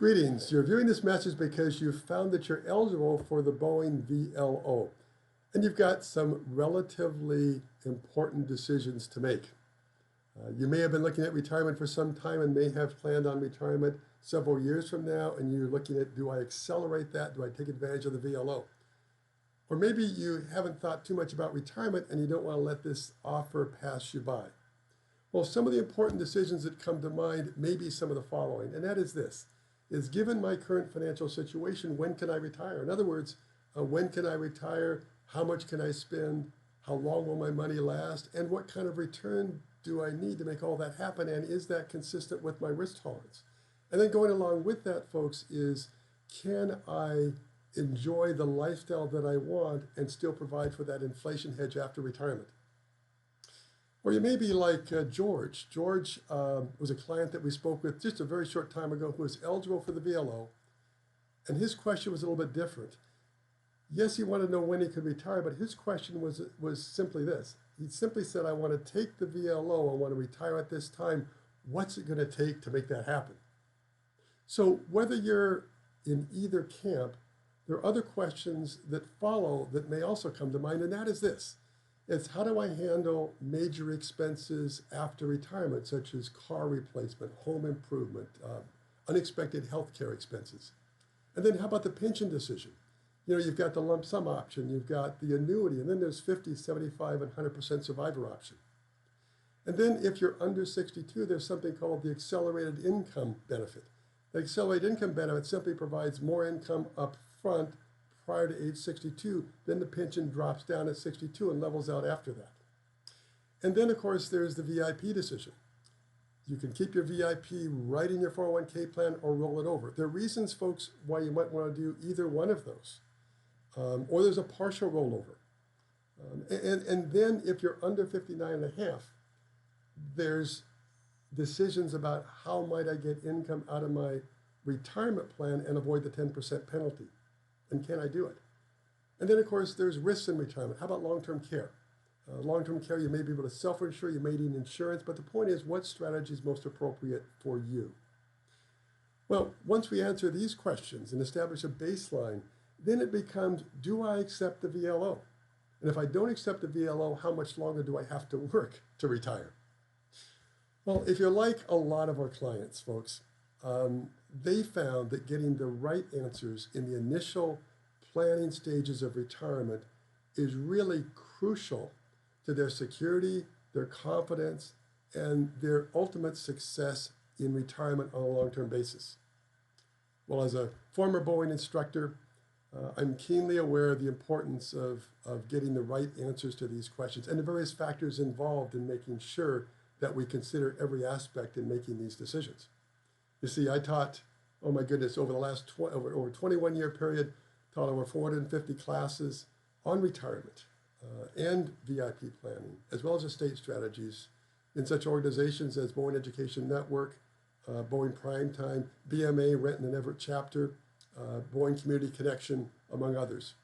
Greetings. You're viewing this message because you've found that you're eligible for the Boeing VLO, and you've got some relatively important decisions to make. You may have been looking at retirement for some time and may have planned on retirement several years from now, and you're looking at, do I accelerate that? Do I take advantage of the VLO? Or maybe you haven't thought too much about retirement and you don't want to let this offer pass you by. Well, some of the important decisions that come to mind may be some of the following, and that is this. Is given my current financial situation, when can I retire? In other words, when can I retire? How much can I spend? How long will my money last? And what kind of return do I need to make all that happen? And is that consistent with my risk tolerance? And then going along with that, folks, is can I enjoy the lifestyle that I want and still provide for that inflation hedge after retirement? Or you may be like George. George was a client that we spoke with just a very short time ago who was eligible for the VLO. And his question was a little bit different. Yes, he wanted to know when he could retire, but his question was simply this. He simply said, I want to take the VLO. I want to retire at this time. What's it going to take to make that happen? So whether you're in either camp, there are other questions that follow that may also come to mind, and that is this. It's how do I handle major expenses after retirement, such as car replacement, home improvement, unexpected healthcare expenses? And then how about the pension decision? You know, you've got the lump sum option, you've got the annuity, and then there's 50, 75, and 100% survivor option. And then if you're under 62, there's something called the accelerated income benefit. The accelerated income benefit simply provides more income up front prior to age 62, then the pension drops down at 62 and levels out after that. And then, of course, there's the VIP decision. You can keep your VIP right in your 401k plan or roll it over. There are reasons, folks, why you might want to do either one of those. Or there's a partial rollover. And then if you're under 59 and a half, there's decisions about how might I get income out of my retirement plan and avoid the 10% penalty. And can I do it? And then, of course, there's risks in retirement. How about long-term care? Long-term care, you may be able to self-insure, you may need insurance, but the point is, what strategy is most appropriate for you? Well, once we answer these questions and establish a baseline, then it becomes, do I accept the VLO? And if I don't accept the VLO, how much longer do I have to work to retire? Well, if you're like a lot of our clients, folks, they found that getting the right answers in the initial planning stages of retirement is really crucial to their security, their confidence, and their ultimate success in retirement on a long-term basis. Well, as a former Boeing instructor, I'm keenly aware of the importance of getting the right answers to these questions and the various factors involved in making sure that we consider every aspect in making these decisions. You see, I taught, oh my goodness, over the last over 21-year period, taught over 450 classes on retirement and VIP planning, as well as estate strategies in such organizations as Boeing Education Network, Boeing Primetime, BMA, Renton and Everett Chapter, Boeing Community Connection, among others.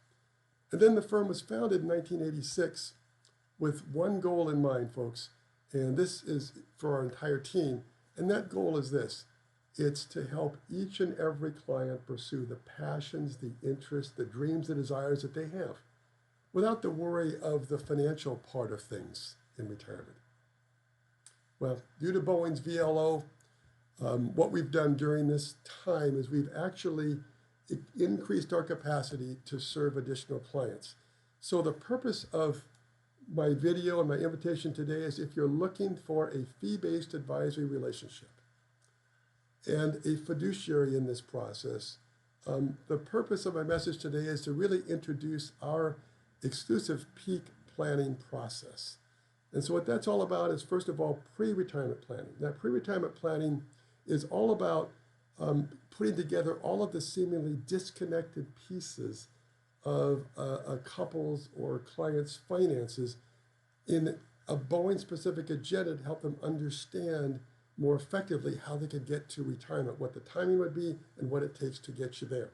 And then the firm was founded in 1986 with one goal in mind, folks, and this is for our entire team, and that goal is this. It's to help each and every client pursue the passions, the interests, the dreams, the desires that they have without the worry of the financial part of things in retirement. Well, due to Boeing's VLO, what we've done during this time is we've actually increased our capacity to serve additional clients. So the purpose of my video and my invitation today is if you're looking for a fee-based advisory relationship, and a fiduciary in this process. The purpose of my message today is to really introduce our exclusive PEAC planning process. And so what that's all about is, first of all, pre-retirement planning. Now, pre-retirement planning is all about putting together all of the seemingly disconnected pieces of a couple's or client's finances in a Boeing-specific agenda to help them understand more effectively how they could get to retirement, what the timing would be, and what it takes to get you there.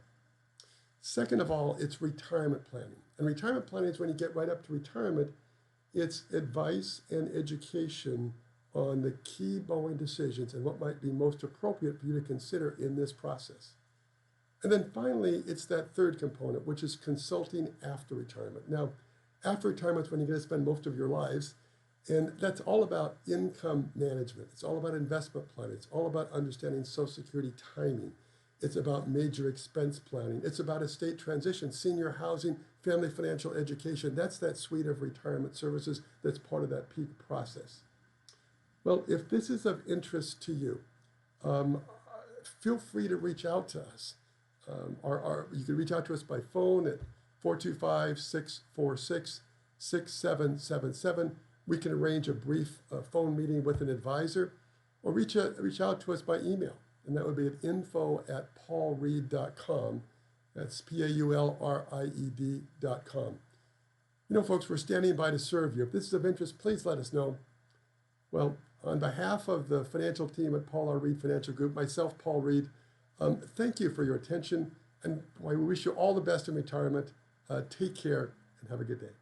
Second of all, it's retirement planning. And retirement planning is when you get right up to retirement, it's advice and education on the key Boeing decisions and what might be most appropriate for you to consider in this process. And then finally, it's that third component, which is consulting after retirement. Now, after retirement is when you're going to spend most of your lives, and that's all about income management. It's all about investment planning. It's all about understanding Social Security timing. It's about major expense planning. It's about estate transition, senior housing, family financial education. That's that suite of retirement services that's part of that PEAC process. Well, if this is of interest to you, feel free to reach out to us. You can reach out to us by phone at 425-646-6777. We can arrange a brief phone meeting with an advisor, or reach out to us by email, and that would be at info@paulried.com. That's PAULRIED.com. You know, folks, we're standing by to serve you. If this is of interest, please let us know. Well, on behalf of the financial team at Ried Financial Group, myself, Paul Ried, thank you for your attention, and we wish you all the best in retirement. Take care and have a good day.